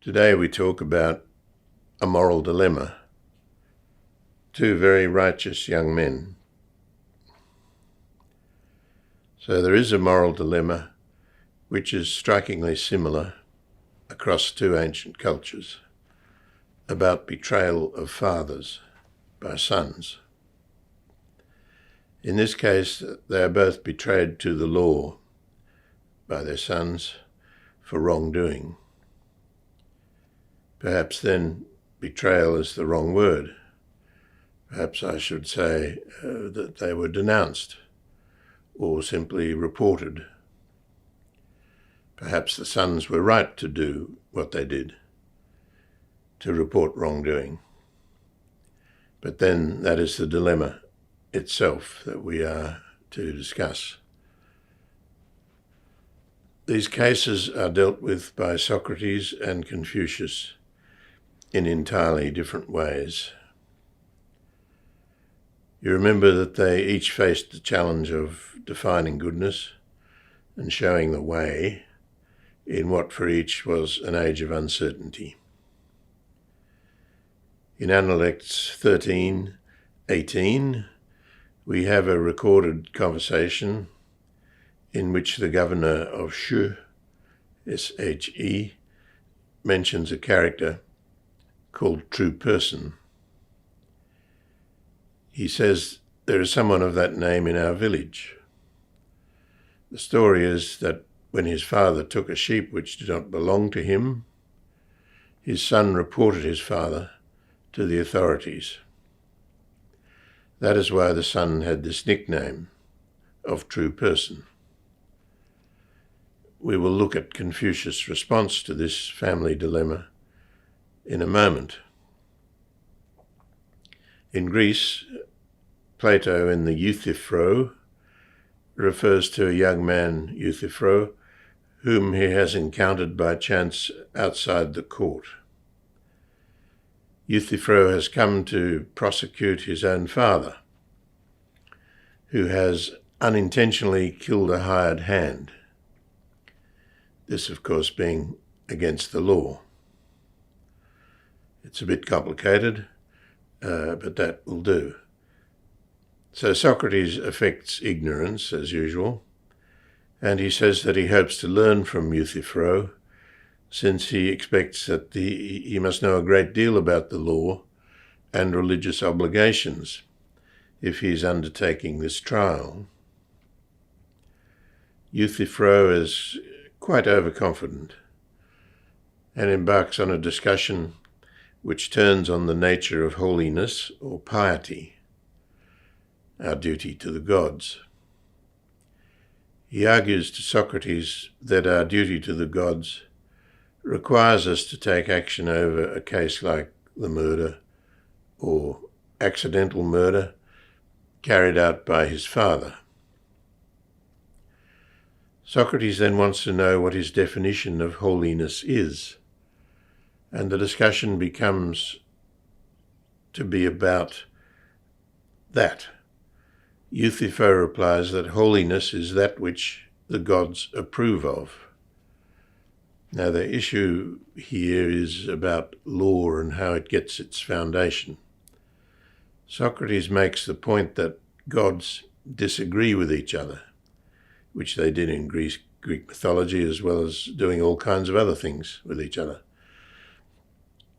Today we talk about a moral dilemma. Two very righteous young men. So there is a moral dilemma which is strikingly similar across two ancient cultures about betrayal of fathers by sons. In this case, they are both betrayed to the law by their sons for wrongdoing. Perhaps then betrayal is the wrong word. Perhaps I should say that they were denounced or simply reported. Perhaps the sons were right to do what they did, to report wrongdoing. But then that is the dilemma itself that we are to discuss. These cases are dealt with by Socrates and Confucius in entirely different ways. You remember that they each faced the challenge of defining goodness and showing the way in what for each was an age of uncertainty. In Analects 13:18, we have a recorded conversation in which the governor of She, S-H-E, mentions a character called True Person. He says, "There is someone of that name in our village." The story is that when his father took a sheep which did not belong to him, his son reported his father to the authorities. That is why the son had this nickname of True Person. We will look at Confucius' response to this family dilemma in a moment. In Greece, Plato in the Euthyphro refers to a young man, Euthyphro, whom he has encountered by chance outside the court. Euthyphro has come to prosecute his own father, who has unintentionally killed a hired hand. This, of course, being against the law. It's a bit complicated, but that will do. So Socrates affects ignorance, as usual, and he says that he hopes to learn from Euthyphro, since he expects that he must know a great deal about the law and religious obligations if he is undertaking this trial. Euthyphro is quite overconfident and embarks on a discussion which turns on the nature of holiness or piety, our duty to the gods. He argues to Socrates that our duty to the gods requires us to take action over a case like the murder or accidental murder carried out by his father. Socrates then wants to know what his definition of holiness is, and the discussion becomes to be about that. Euthyphro replies that holiness is that which the gods approve of. Now, the issue here is about law and how it gets its foundation. Socrates makes the point that gods disagree with each other, which they did in Greek mythology, as well as doing all kinds of other things with each other.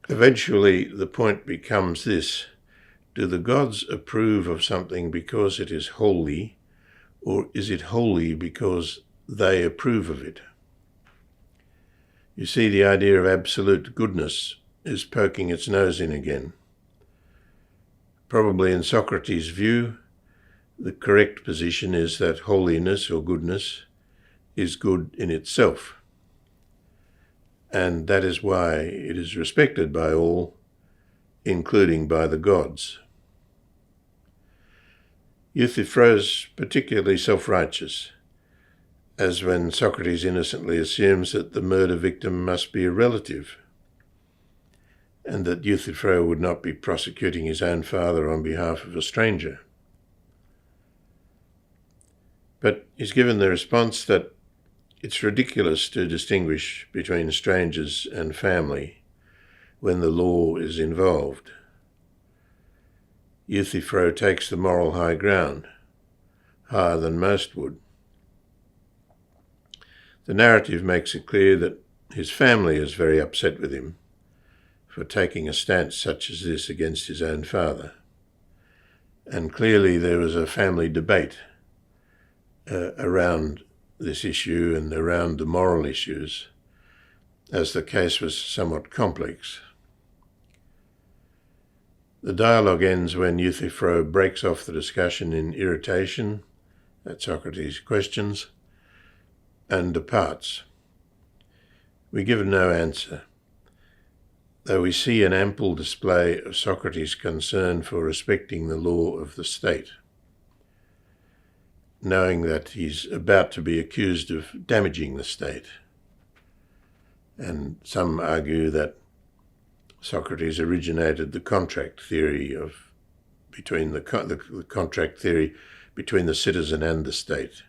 Eventually, the point becomes this: do the gods approve of something because it is holy, or is it holy because they approve of it? You see, the idea of absolute goodness is poking its nose in again. Probably in Socrates' view, the correct position is that holiness or goodness is good in itself, and that is why it is respected by all, including by the gods. Euthyphro is particularly self-righteous, as when Socrates innocently assumes that the murder victim must be a relative, and that Euthyphro would not be prosecuting his own father on behalf of a stranger. But he's given the response that It's ridiculous to distinguish between strangers and family when the law is involved. Euthyphro takes the moral high ground, higher than most would. The narrative makes it clear that his family is very upset with him for taking a stance such as this against his own father. And clearly there was a family debate around this issue and around the moral issues, as the case was somewhat complex. The dialogue ends when Euthyphro breaks off the discussion in irritation at Socrates' questions and departs. We give no answer, though we see an ample display of Socrates' concern for respecting the law of the state, knowing that he's about to be accused of damaging the state. And some argue that Socrates originated the contract theory between the contract theory between the citizen and the state.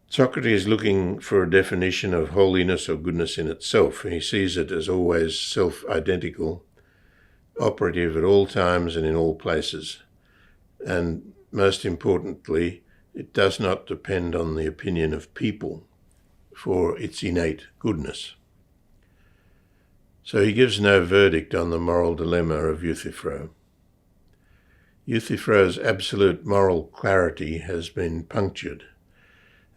Socrates is looking for a definition of holiness or goodness in itself. He sees it as always self-identical, operative at all times and in all places. And most importantly, it does not depend on the opinion of people for its innate goodness. So he gives no verdict on the moral dilemma of Euthyphro. Euthyphro's absolute moral clarity has been punctured,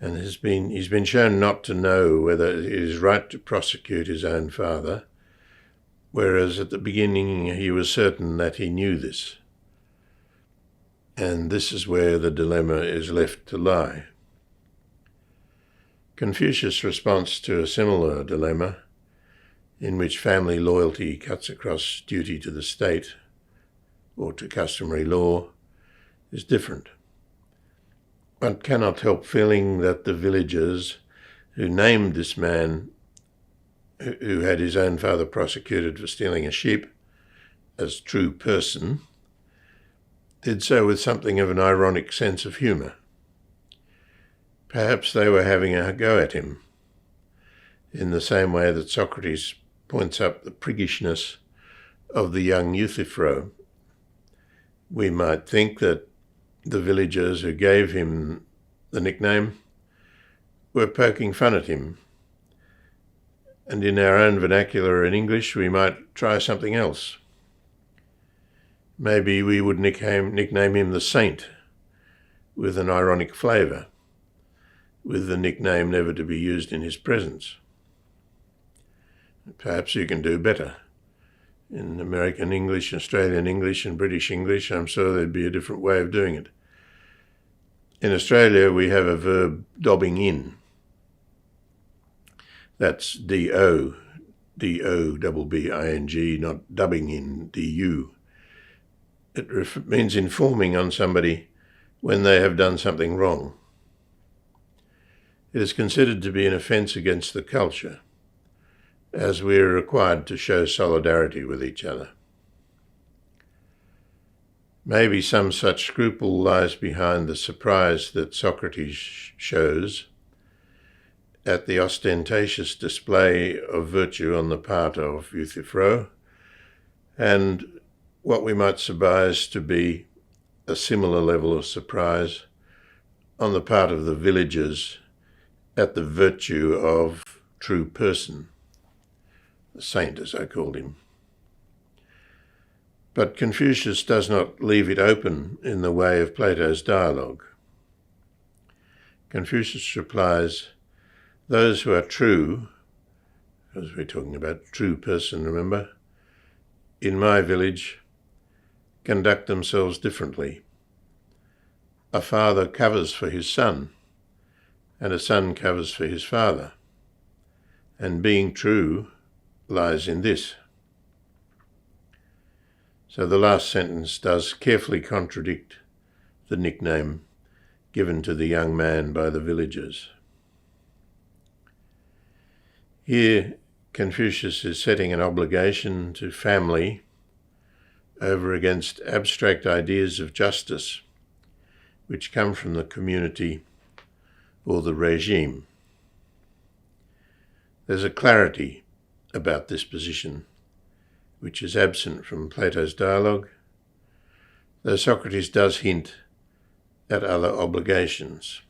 and he's been shown not to know whether it is right to prosecute his own father, whereas at the beginning he was certain that he knew this. And this is where the dilemma is left to lie. Confucius' response to a similar dilemma, in which family loyalty cuts across duty to the state or to customary law, is different. One cannot help feeling that the villagers who named this man, who had his own father prosecuted for stealing a sheep, as true person, did so with something of an ironic sense of humour. Perhaps they were having a go at him, in the same way that Socrates points up the priggishness of the young Euthyphro. We might think that the villagers who gave him the nickname were poking fun at him, and in our own vernacular in English we might try something else. Maybe we would nickname him the Saint, with an ironic flavour, with the nickname never to be used in his presence. Perhaps you can do better. In American English, Australian English and British English, I'm sure there'd be a different way of doing it. In Australia, we have a verb dobbing in. That's D-O, D-O-B-B-I-N-G, not dubbing in, D-U. It means informing on somebody when they have done something wrong. It is considered to be an offence against the culture, as we are required to show solidarity with each other. Maybe some such scruple lies behind the surprise that Socrates shows at the ostentatious display of virtue on the part of Euthyphro, and what we might surmise to be a similar level of surprise on the part of the villagers at the virtue of true person, the saint as I called him. But Confucius does not leave it open in the way of Plato's dialogue. Confucius replies, those who are true, as we're talking about true person, remember, in my village, conduct themselves differently. A father covers for his son, and a son covers for his father. And being true lies in this. So the last sentence does carefully contradict the nickname given to the young man by the villagers. Here, Confucius is setting an obligation to family over against abstract ideas of justice, which come from the community or the regime. There's a clarity about this position, which is absent from Plato's dialogue, though Socrates does hint at other obligations.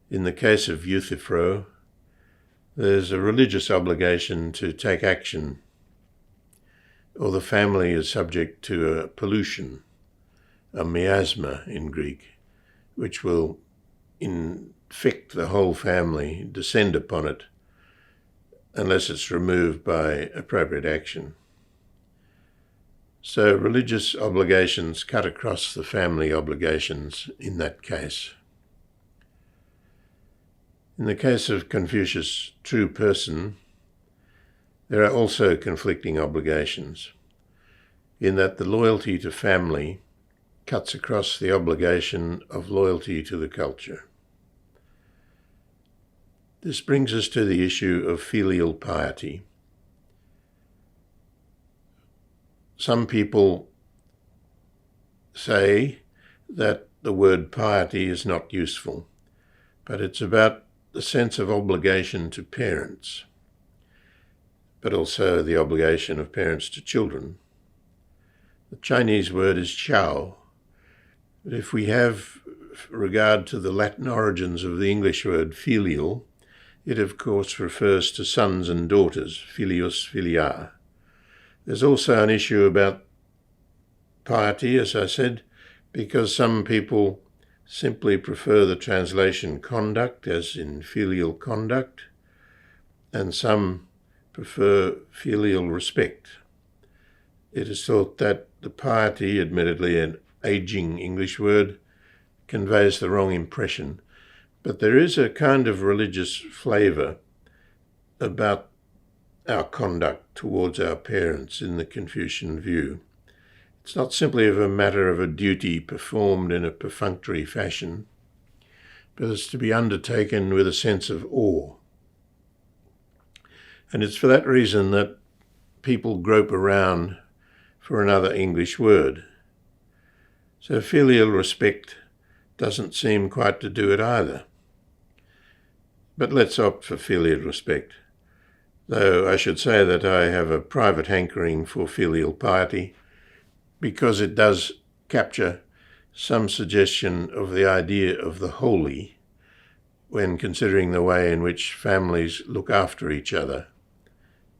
In the case of Euthyphro, there's a religious obligation to take action, or the family is subject to a pollution, a miasma in Greek, which will infect the whole family, descend upon it, unless it's removed by appropriate action. So religious obligations cut across the family obligations in that case. In the case of Confucius' true person, there are also conflicting obligations, in that the loyalty to family cuts across the obligation of loyalty to the culture. This brings us to the issue of filial piety. Some people say that the word piety is not useful, but it's about the sense of obligation to parents, but also the obligation of parents to children. The Chinese word is qiao, but if we have regard to the Latin origins of the English word filial, it of course refers to sons and daughters, filius filiae. There's also an issue about piety, as I said, because some people simply prefer the translation conduct, as in filial conduct, and some prefer filial respect. It is thought that the piety, admittedly an aging English word, conveys the wrong impression, but there is a kind of religious flavour about our conduct towards our parents in the Confucian view. It's not simply a matter of a duty performed in a perfunctory fashion, but it's to be undertaken with a sense of awe. And it's for that reason that people grope around for another English word. So filial respect doesn't seem quite to do it either. But let's opt for filial respect, though I should say that I have a private hankering for filial piety, because it does capture some suggestion of the idea of the holy when considering the way in which families look after each other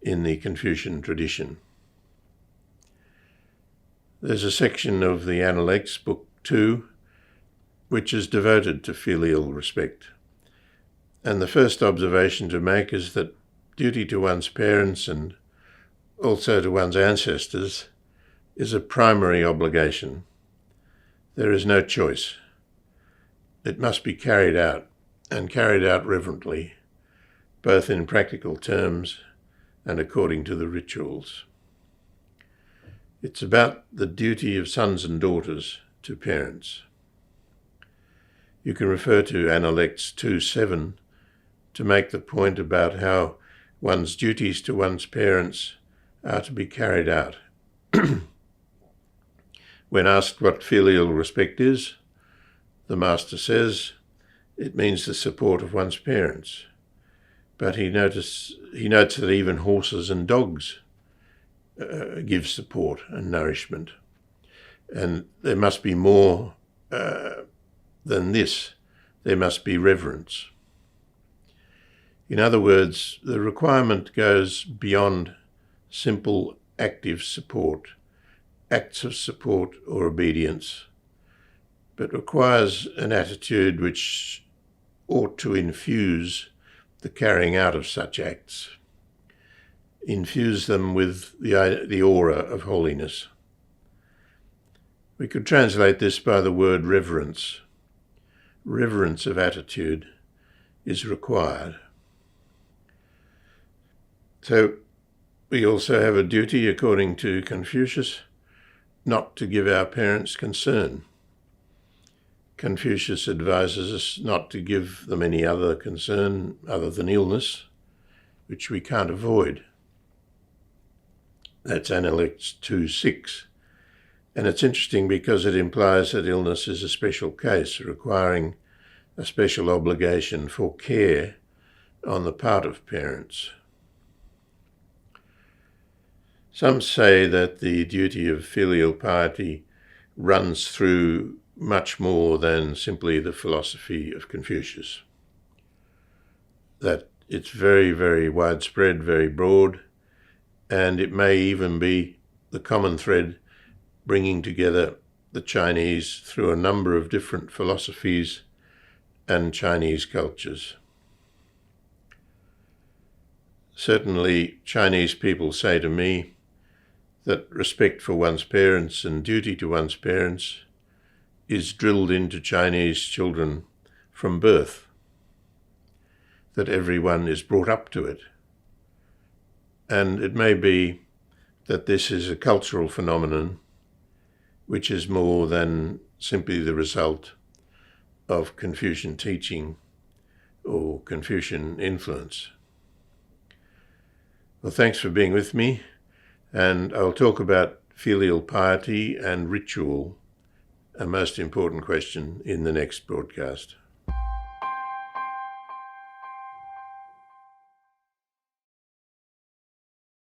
in the Confucian tradition. There's a section of the Analects, Book 2, which is devoted to filial respect. And the first observation to make is that duty to one's parents and also to one's ancestors is a primary obligation. There is no choice. It must be carried out, and carried out reverently, both in practical terms and according to the rituals. It's about the duty of sons and daughters to parents. You can refer to Analects 2:7 to make the point about how one's duties to one's parents are to be carried out. When asked what filial respect is, the master says it means the support of one's parents. But he notes that even horses and dogs give support and nourishment. And there must be more than this. There must be reverence. In other words, the requirement goes beyond simple active support, acts of support or obedience, but requires an attitude which ought to infuse the carrying out of such acts, infuse them with the aura of holiness. We could translate this by the word reverence. Reverence of attitude is required. So we also have a duty, according to Confucius, not to give our parents concern. Confucius advises us not to give them any other concern other than illness, which we can't avoid. That's Analects 2:6. And it's interesting because it implies that illness is a special case requiring a special obligation for care on the part of parents. Some say that the duty of filial piety runs through much more than simply the philosophy of Confucius. That it's very, very widespread, very broad, and it may even be the common thread bringing together the Chinese through a number of different philosophies and Chinese cultures. Certainly, Chinese people say to me that respect for one's parents and duty to one's parents is drilled into Chinese children from birth, that everyone is brought up to it. And it may be that this is a cultural phenomenon which is more than simply the result of Confucian teaching or Confucian influence. Well, thanks for being with me, and I'll talk about filial piety and ritual, a most important question, in the next broadcast.